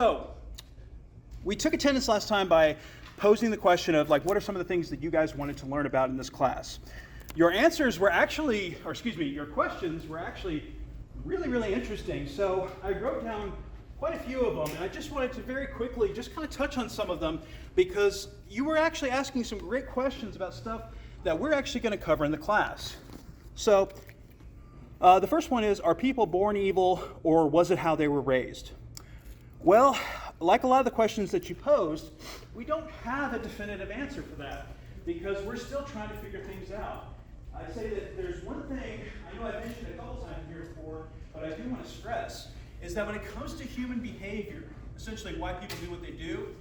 So, we took attendance last time by posing the question of what are some of the things that you guys wanted to learn about in this class. Your answers were actually, your questions were actually really interesting. So I wrote down quite a few of them, and I just wanted to very quickly just kind of touch on some of them because you were actually asking some great questions about stuff that we're actually going to cover in the class. So the first one is, are people born evil, or was it how they were raised? Well, like a lot of the questions that you posed, we don't have a definitive answer for that because we're still trying to figure things out. I'd say that there's one thing, I know I've mentioned a couple times here before, but I do want to stress, is that when it comes to human behavior, essentially why people do what they do,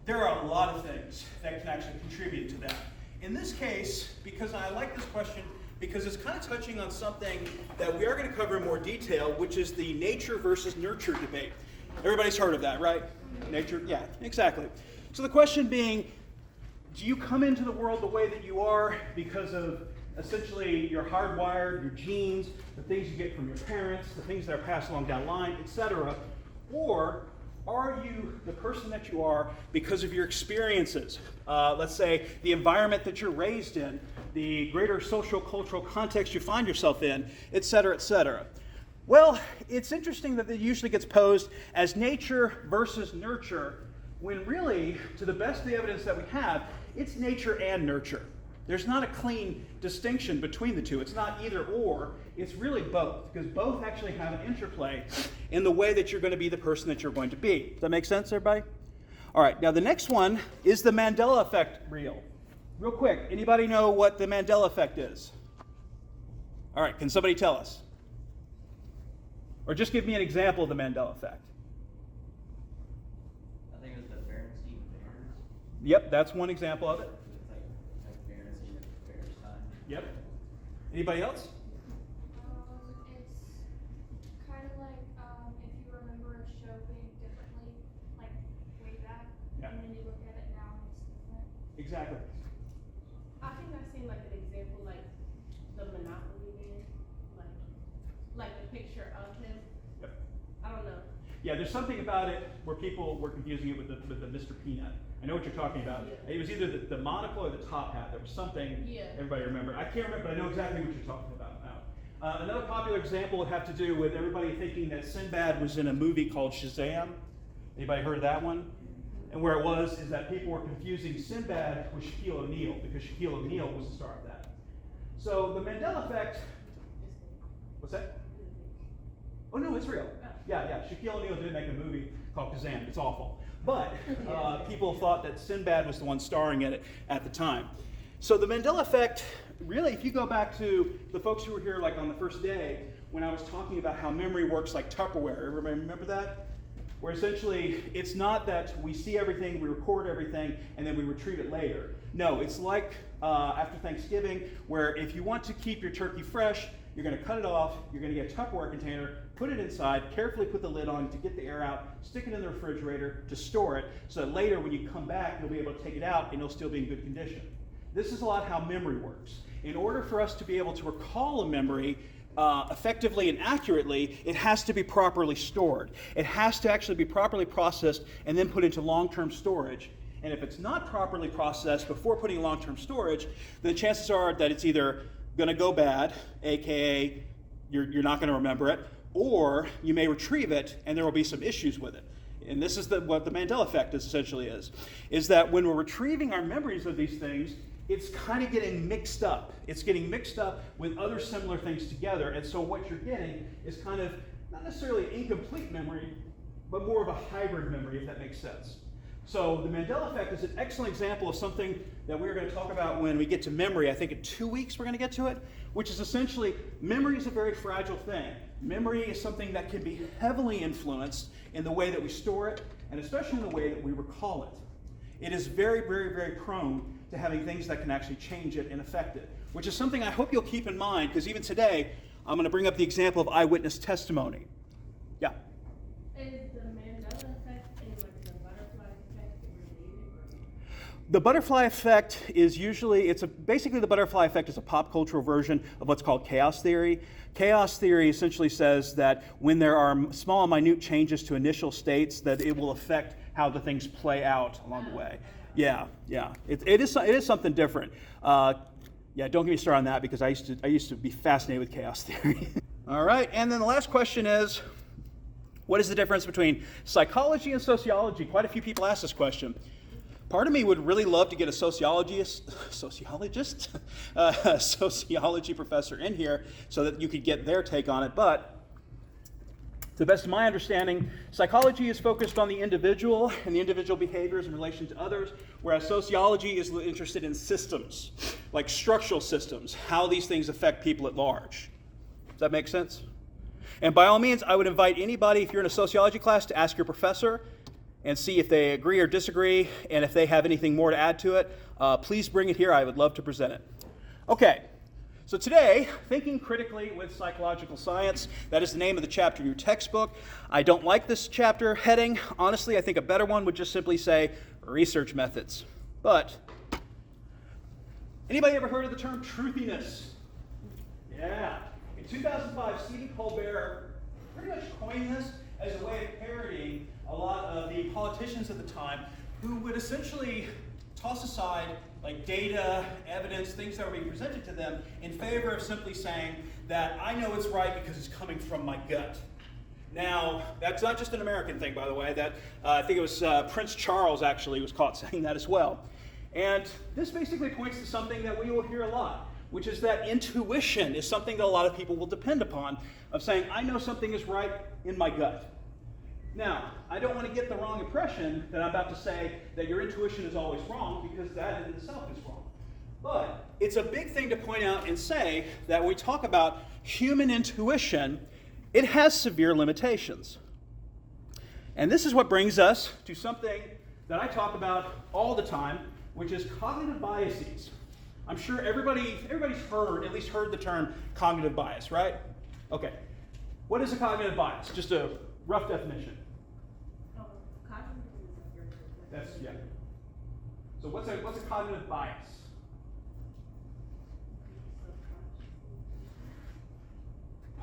there are a lot of things that can actually contribute to that. In this case, because I like this question, because it's kind of touching on something that we are going to cover in more detail, which is the nature versus nurture debate. Everybody's heard of that, right? Nature, yeah, exactly. So the question being, do you come into the world the way that you are because of essentially you're hardwired, your genes, the things you get from your parents, the things that are passed along down the line, etc., or are you the person that you are because of your experiences? Let's say the environment that you're raised in, the greater social cultural context you find yourself in, etc., etc. Well, it's interesting that it usually gets posed as nature versus nurture, when really, to the best of the evidence that we have, it's nature and nurture. There's not a clean distinction between the two. It's not either or, it's really both, because both actually have an interplay in the way that you're going to be the person that you're going to be. Does that make sense, everybody? All right, now the next one is the Mandela effect real. Real quick, anybody know what the Mandela effect is? All right, can somebody tell us? Or just give me an example of the Mandela effect. I think it was the Berenstein Bears. Yep, that's one example of it. It's like Berenstein at Bears time. Yep. Anybody else? It's kind of like if you remember a show being differently, like way back, Yeah. and then you look at it now and it's different. Exactly. I think I've seen like an example, like the Monopoly Man, like the picture of him. Yep. I don't know. Yeah, there's something about it where people were confusing it with the Mr. Peanut. I know what you're talking about. Yeah. It was either the monocle or the top hat. There was something everybody remembered. I can't remember, but I know exactly what you're talking about now. Another popular example would have to do with everybody thinking that Sinbad was in a movie called Shazam. Anybody heard of that one? And where it was is that people were confusing Sinbad with Shaquille O'Neal because Shaquille O'Neal was the star of that. So the Mandela effect, what's that? Oh no, it's real. Yeah. Shaquille O'Neal did make a movie called Kazam. It's awful. But people thought that Sinbad was the one starring in it at the time. So the Mandela effect, really, if you go back to the folks who were here like on the first day, when I was talking about how memory works like Tupperware, everybody remember that? Where essentially, it's not that we see everything, we record everything, and then we retrieve it later. No, it's like after Thanksgiving, where if you want to keep your turkey fresh, you're going to cut it off, you're going to get a Tupperware container, put it inside, carefully put the lid on to get the air out, stick it in the refrigerator to store it, so that later when you come back, you'll be able to take it out and it'll still be in good condition. This is a lot how memory works. In order for us to be able to recall a memory effectively and accurately, it has to be properly stored. It has to actually be properly processed and then put into long-term storage. And if it's not properly processed before putting in long-term storage, then chances are that it's either going to go bad, aka you're not going to remember it, or you may retrieve it and there will be some issues with it. And this is what the Mandela effect essentially is that when we're retrieving our memories of these things, it's kind of getting mixed up. It's getting mixed up with other similar things together, and so what you're getting is kind of not necessarily incomplete memory, but more of a hybrid memory, if that makes sense. So the Mandela effect is an excellent example of something that we're going to talk about when we get to memory. I think in 2 weeks we're going to get to it, which is essentially memory is a very fragile thing. Memory is something that can be heavily influenced in the way that we store it, and especially in the way that we recall it. It is very prone to having things that can actually change it and affect it, which is something I hope you'll keep in mind, because even today I'm going to bring up the example of eyewitness testimony. Yeah? Is the Mandela effect and like the butterfly effect related? The butterfly effect is usually, basically the butterfly effect is a pop cultural version of what's called chaos theory. Chaos theory essentially says that when there are small, minute changes to initial states, that it will affect how the things play out along the way. Yeah. It is something different. Don't get me started on that because I used to be fascinated with chaos theory. All right, and then the last question is, what is the difference between psychology and sociology? Quite a few people ask this question. Part of me would really love to get a sociology professor in here so that you could get their take on it. But to the best of my understanding, psychology is focused on the individual and the individual behaviors in relation to others, whereas sociology is interested in systems, like structural systems, how these things affect people at large. Does that make sense? And by all means, I would invite anybody, if you're in a sociology class, to ask your professor and see if they agree or disagree, and if they have anything more to add to it, please bring it here. I would love to present it. Okay, so today, Thinking Critically with Psychological Science, that is the name of the chapter in your textbook. I don't like this chapter heading. Honestly, I think a better one would just simply say research methods. But, anybody ever heard of the term truthiness? Yeah. In 2005, Stephen Colbert pretty much coined this as a way of parodying a lot of the politicians at the time who would essentially toss aside like data, evidence, things that were being presented to them in favor of simply saying that I know it's right because it's coming from my gut. Now, that's not just an American thing, by the way. That I think it was Prince Charles actually was caught saying that as well. And this basically points to something that we will hear a lot, which is that intuition is something that a lot of people will depend upon, of saying, I know something is right in my gut. Now, I don't want to get the wrong impression that I'm about to say that your intuition is always wrong, because that in itself is wrong. But it's a big thing to point out and say that when we talk about human intuition, it has severe limitations. And this is what brings us to something that I talk about all the time, which is cognitive biases. I'm sure everybody's at least heard the term cognitive bias, right? Okay. What is a cognitive bias? Just a rough definition. Yeah. So what's a cognitive bias?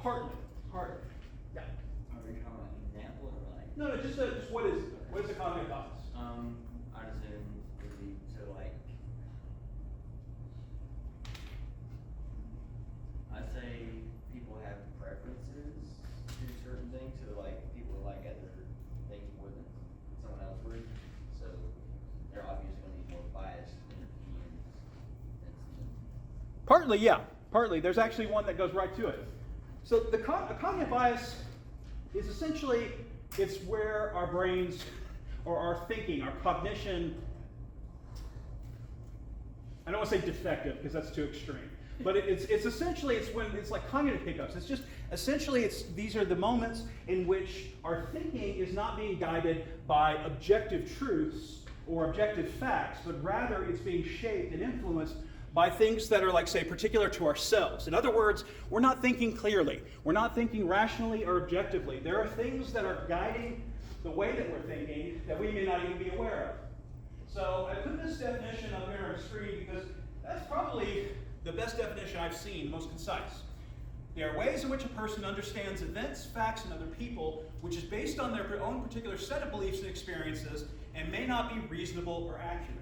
Partly. Yeah. Are we talking about an example or like? No, just what is a cognitive bias? I'd assume it would be to like. I'd say people have preferences to certain things, so like people like other things more than someone else would. So they're obviously going to be more biased in their opinions. Partly, yeah. Partly. There's actually one that goes right to it. So the cognitive bias is essentially, it's where our brains, or our thinking, our cognition, I don't want to say defective because that's too extreme, but it's essentially, it's like cognitive hiccups. It's just, essentially, these are the moments in which our thinking is not being guided by objective truths or objective facts, but rather it's being shaped and influenced by things that are, like, say, particular to ourselves. In other words, we're not thinking clearly. We're not thinking rationally or objectively. There are things that are guiding the way that we're thinking that we may not even be aware of. So I put this definition up here on the screen because that's probably the best definition I've seen, most concise. There are ways in which a person understands events, facts, and other people, which is based on their own particular set of beliefs and experiences, and may not be reasonable or accurate.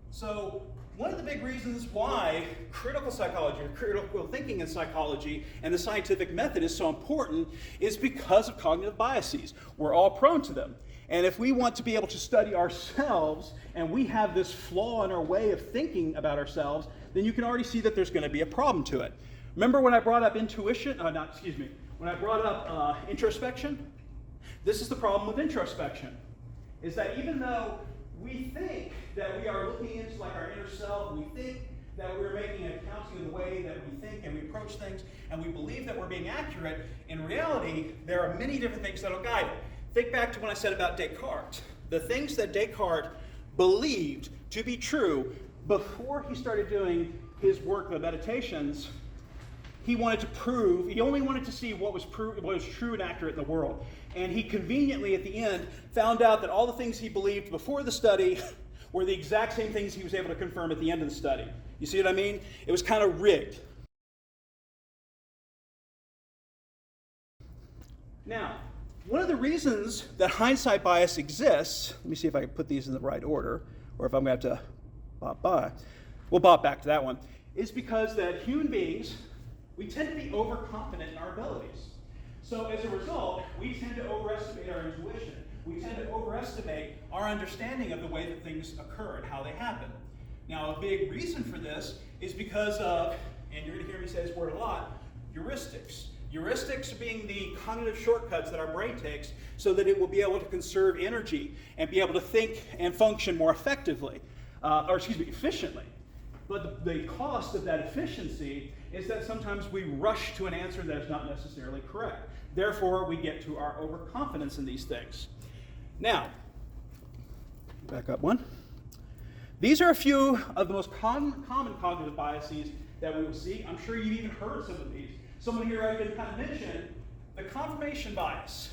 So one of the big reasons why critical psychology, or critical thinking in psychology, and the scientific method is so important is because of cognitive biases. We're all prone to them. And if we want to be able to study ourselves, and we have this flaw in our way of thinking about ourselves, then you can already see that there's going to be a problem to it. Remember when I brought up when I brought up introspection? This is the problem with introspection, is that even though we think that we are looking into like our inner self, we think that we're making an accounting of the way that we think and we approach things, and we believe that we're being accurate, in reality, there are many different things that will guide it. Think back to what I said about Descartes. The things that Descartes believed to be true before he started doing his work, the meditations, he only wanted to see what was true and accurate in the world. And he conveniently, at the end, found out that all the things he believed before the study were the exact same things he was able to confirm at the end of the study. You see what I mean? It was kind of rigged. Now, one of the reasons that hindsight bias exists, let me see if I can put these in the right order, or if I'm going to have to bop by. We'll bop back to that one, is because that human beings, we tend to be overconfident in our abilities. So as a result, we tend to overestimate our intuition. We tend to overestimate our understanding of the way that things occur and how they happen. Now, a big reason for this is because of, and you're going to hear me say this word a lot, heuristics. Heuristics being the cognitive shortcuts that our brain takes so that it will be able to conserve energy and be able to think and function more effectively, efficiently. But the cost of that efficiency is that sometimes we rush to an answer that is not necessarily correct. Therefore, we get to our overconfidence in these things. Now, back up one. These are a few of the most common cognitive biases that we will see. I'm sure you've even heard some of these. Someone here I can kind of mention the confirmation bias.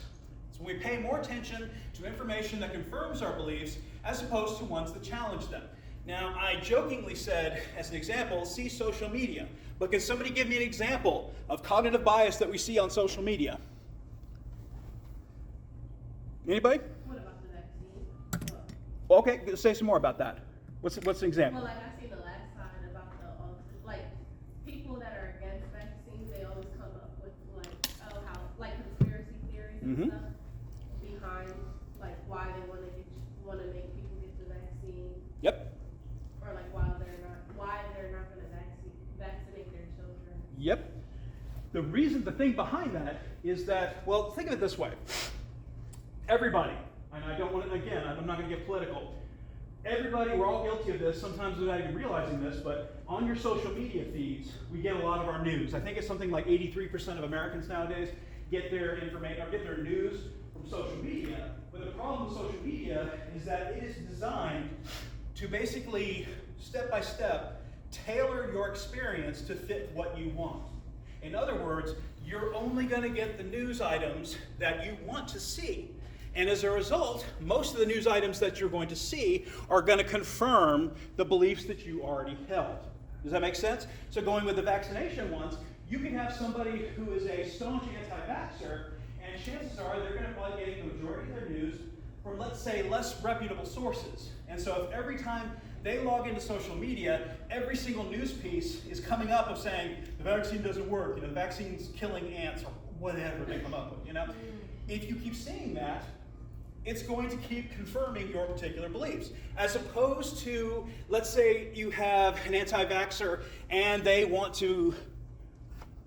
It's when we pay more attention to information that confirms our beliefs as opposed to ones that challenge them. Now, I jokingly said, as an example, see social media. But can somebody give me an example of cognitive bias that we see on social media? Anybody? What about the vaccine? Okay, say some more about that. What's an example? Well, like I see the last side about the people that are against vaccines, they always come up with how conspiracy theories and stuff behind why they want to make people get the vaccine. Yep. Or why they're not going to vaccinate their children. Yep. The thing behind that is that, well, think of it this way. Everybody, and I don't want to, again, I'm not going to get political. Everybody, we're all guilty of this, sometimes without even realizing this, but on your social media feeds, we get a lot of our news. I think it's something like 83% of Americans nowadays get their information or get their news from social media. But the problem with social media is that it is designed to basically, step by step, tailor your experience to fit what you want. In other words, you're only going to get the news items that you want to see. And as a result, most of the news items that you're going to see are going to confirm the beliefs that you already held. Does that make sense? So going with the vaccination ones, you can have somebody who is a staunch anti-vaxxer, and chances are they're going to probably get the majority of their news from, let's say, less reputable sources. And so if every time they log into social media, every single news piece is coming up of saying, the vaccine doesn't work, the vaccine's killing ants, or whatever they come up with, If you keep seeing that, it's going to keep confirming your particular beliefs. As opposed to, let's say you have an anti-vaxxer and they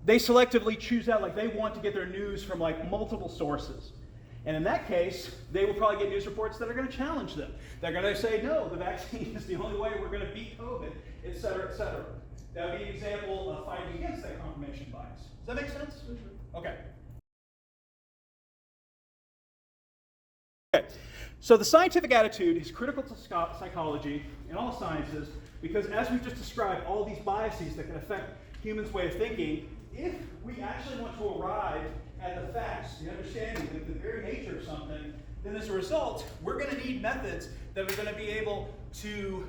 selectively choose out, they want to get their news from multiple sources. And in that case, they will probably get news reports that are going to challenge them. They're going to say, no, the vaccine is the only way we're going to beat COVID, et cetera, et cetera. That would be an example of fighting against that confirmation bias. Does that make sense? Okay. Okay, so the scientific attitude is critical to psychology and all sciences because, as we've just described, all these biases that can affect humans' way of thinking, if we actually want to arrive at the facts, the understanding of the very nature of something, then as a result, we're going to need methods that are going to be able to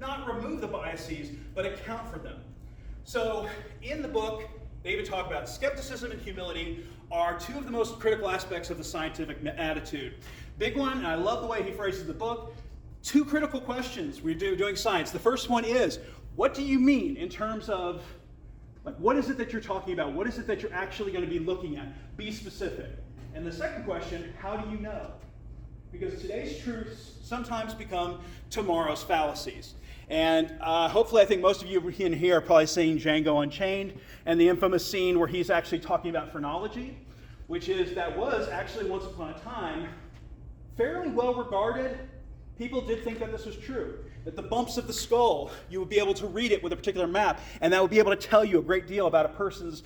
not remove the biases, but account for them. So in the book, they even talk about skepticism and humility are two of the most critical aspects of the scientific attitude. Big one, and I love the way he phrases the book, two critical questions we're doing science. The first one is, what do you mean in terms of, what is it that you're talking about? What is it that you're actually going to be looking at? Be specific. And the second question, how do you know? Because today's truths sometimes become tomorrow's fallacies. And hopefully I think most of you in here are probably seeing Django Unchained and the infamous scene where he's actually talking about phrenology, which was actually once upon a time fairly well regarded. People did think that this was true, that the bumps of the skull, you would be able to read it with a particular map, and that would be able to tell you a great deal about a person's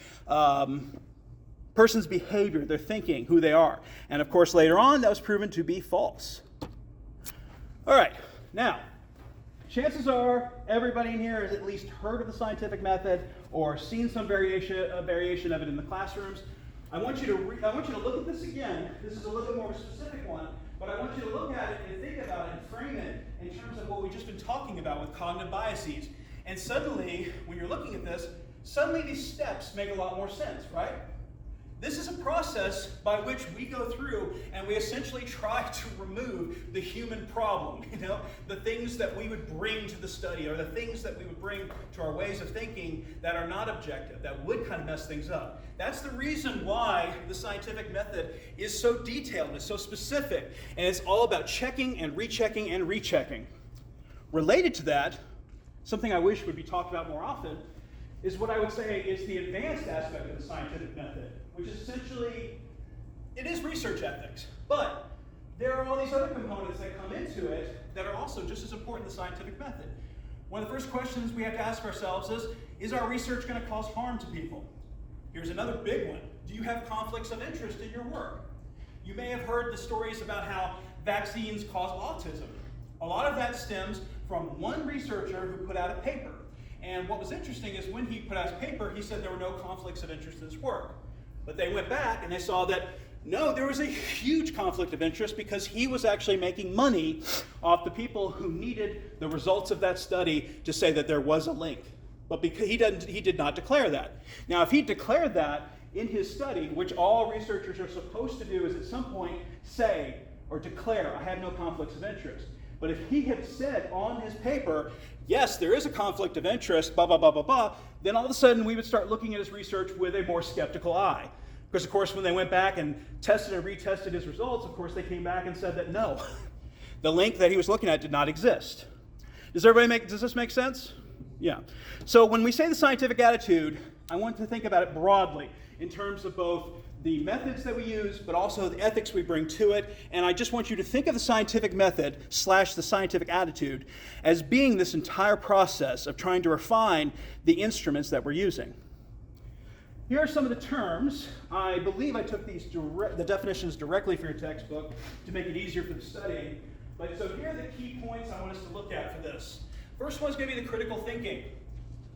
behavior, their thinking, who they are. And of course later on that was proven to be false. All right, now, chances are everybody in here has at least heard of the scientific method or seen some variation of it in the classrooms. I want you to look at this again. This is a little bit more of a specific one, But I want you to look at it and think about it and frame it in terms of what we've just been talking about with cognitive biases. And suddenly, when you're looking at this, suddenly these steps make a lot more sense, right? This is a process by which we go through and we essentially try to remove the human problem, the things that we would bring to the study or the things that we would bring to our ways of thinking that are not objective, that would kind of mess things up. That's the reason why the scientific method is so detailed and it's so specific, and it's all about checking and rechecking and rechecking. Related to that, something I wish would be talked about more often is what I would say is the advanced aspect of the scientific method, which is essentially, it is research ethics, but there are all these other components that come into it that are also just as important as the scientific method. One of the first questions we have to ask ourselves is our research going to cause harm to people? Here's another big one. Do you have conflicts of interest in your work? You may have heard the stories about how vaccines cause autism. A lot of that stems from one researcher who put out a paper. And what was interesting is when he put out his paper, he said there were no conflicts of interest in his work. But they went back and they saw that, no, there was a huge conflict of interest because he was actually making money off the people who needed the results of that study to say that there was a link. But because he did not declare that. Now, if he declared that in his study, which all researchers are supposed to do is at some point say or declare, I have no conflicts of interest. But if he had said on his paper, yes, there is a conflict of interest, blah, blah, blah, blah, blah, then all of a sudden we would start looking at his research with a more skeptical eye. Because, of course, when they went back and tested and retested his results, of course, they came back and said that no, the link that he was looking at did not exist. Does this make sense? Yeah. So when we say the scientific attitude, I want to think about it broadly in terms of both the methods that we use, but also the ethics we bring to it. And I just want you to think of the scientific method / the scientific attitude as being this entire process of trying to refine the instruments that we're using. Here are some of the terms. I believe I took the definitions directly from your textbook to make it easier for the study. But so here are the key points I want us to look at for this. First one's going to be the critical thinking.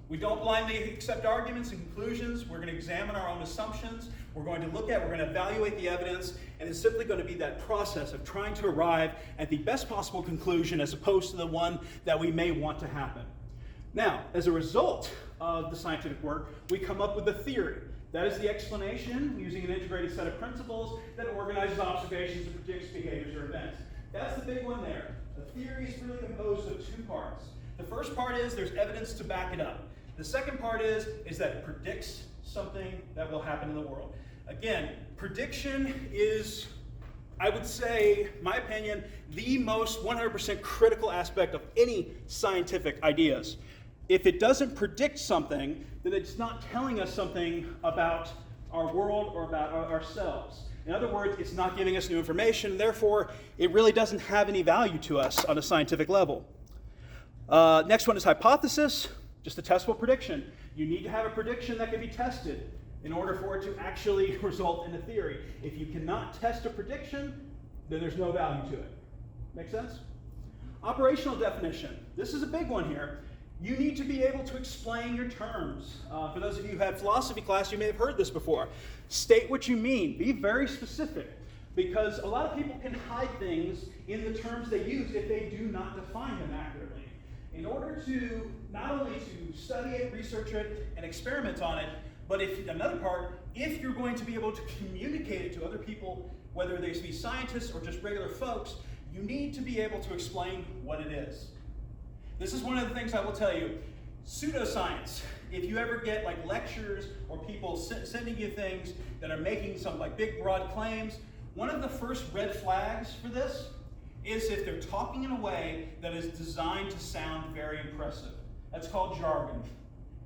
We don't blindly accept arguments and conclusions. We're going to examine our own assumptions. We're going to evaluate the evidence, and it's simply going to be that process of trying to arrive at the best possible conclusion as opposed to the one that we may want to happen. Now, as a result of the scientific work, we come up with a theory. That is the explanation using an integrated set of principles that organizes observations and predicts behaviors or events. That's the big one there. The theory is really composed of two parts. The first part is there's evidence to back it up. The second part is that it predicts something that will happen in the world. Again, prediction is, I would say, my opinion, the most 100% critical aspect of any scientific ideas. If it doesn't predict something, then it's not telling us something about our world or about ourselves. In other words, it's not giving us new information, therefore, it really doesn't have any value to us on a scientific level. Next one is hypothesis, just a testable prediction. You need to have a prediction that can be tested in order for it to actually result in a theory. If you cannot test a prediction, then there's no value to it. Make sense? Operational definition. This is a big one here. You need to be able to explain your terms. For those of you who had philosophy class, you may have heard this before. State what you mean. Be very specific. Because a lot of people can hide things in the terms they use if they do not define them accurately. In order to not only to study it, research it, and experiment on it, but if you're going to be able to communicate it to other people, whether they be scientists or just regular folks, you need to be able to explain what it is. This is one of the things I will tell you. Pseudoscience. If you ever get lectures or people sending you things that are making some big broad claims, one of the first red flags for this is if they're talking in a way that is designed to sound very impressive. That's called jargon.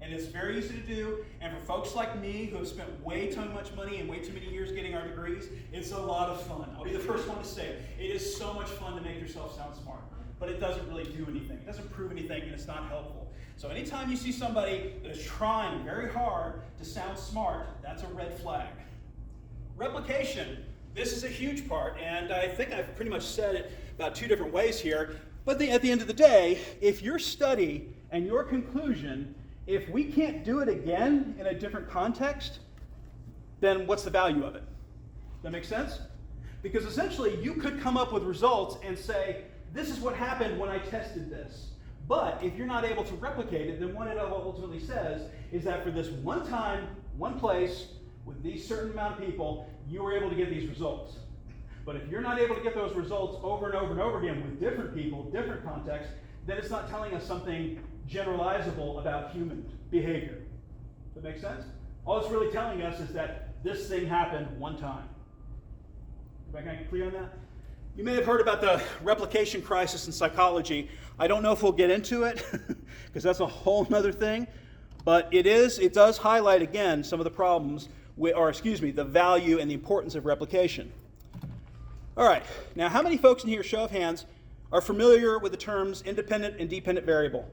And it's very easy to do, and for folks like me who have spent way too much money and way too many years getting our degrees, it's a lot of fun. I'll be the first one to say it. It is so much fun to make yourself sound smart, but it doesn't really do anything. It doesn't prove anything, and it's not helpful. So anytime you see somebody that is trying very hard to sound smart, that's a red flag. Replication. This is a huge part, and I think I've pretty much said it about two different ways here, but at the end of the day, if your study and your conclusion, if we can't do it again in a different context, then what's the value of it? That make sense? Because essentially, you could come up with results and say, this is what happened when I tested this. But if you're not able to replicate it, then what it ultimately says is that for this one time, one place, with these certain amount of people, you were able to get these results. But if you're not able to get those results over and over and over again with different people, different contexts, then it's not telling us something generalizable about human behavior. Does that make sense? All it's really telling us is that this thing happened one time. Everybody clear on that? You may have heard about the replication crisis in psychology. I don't know if we'll get into it, because that's a whole other thing. But it does highlight, again, some of the problems, the value and the importance of replication. All right, now how many folks in here, show of hands, are familiar with the terms independent and dependent variable?